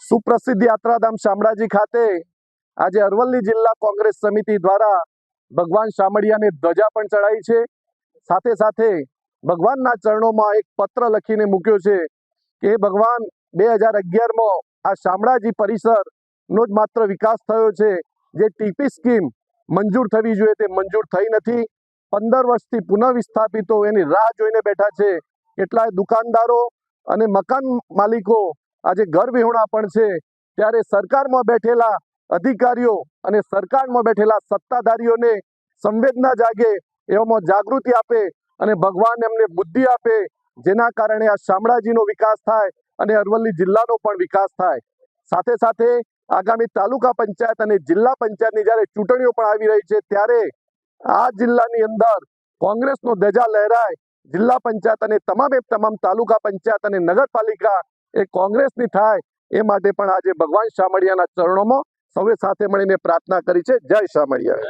સુપ્રસિદ્ધ યાત્રાધામ શામળાજી ખાતે આજે અરવલ્લી જિલ્લા કોંગ્રેસ સમિતિ દ્વારા ભગવાન શામળિયાને ધ્વજા પણ ચડાઈ છે। સાથે સાથે ભગવાનના ચરણોમાં એક પત્ર લખીને મૂક્યો છે કે ભગવાન 2011માં આ શામળાજી પરિસરનો જ માત્ર વિકાસ થયો છે, જે ટીપી સ્કીમ મંજૂર થવી જોઈએ તે મંજૂર થઈ નથી। 15 વર્ષથી પુનઃ વિસ્થાપિતો એની રાહ જોઈને બેઠા છે। કેટલાય દુકાનદારો અને મકાન માલિકો આજે ઘર વિહોણા પણ છે, ત્યારે સરકારમાં બેઠેલા અધિકારીઓ અને સરકારમાં બેઠેલા સત્તાધારીઓને સંવેદના જાગે, એવામાં જાગૃતિ આપે અને ભગવાન એમને બુદ્ધિ આપે, જેના કારણે આ શામળાજીનો વિકાસ થાય અને અરવલ્લી જિલ્લાનો પણ વિકાસ થાય। સાથે સાથે આગામી તાલુકા પંચાયત અને જિલ્લા પંચાયતની જ્યારે ચૂંટણીઓ પણ આવી રહી છે, ત્યારે આ જિલ્લાની અંદર કોંગ્રેસનો ધજા લહેરાય, જિલ્લા પંચાયત અને તમામ તાલુકા પંચાયત અને નગરપાલિકા એ કોંગ્રેસની થાય, એ માટે પણ આજે ભગવાન શામળિયાના ચરણોમાં સૌએ સાથે મળીને પ્રાર્થના કરી છે। જય શામળિયા।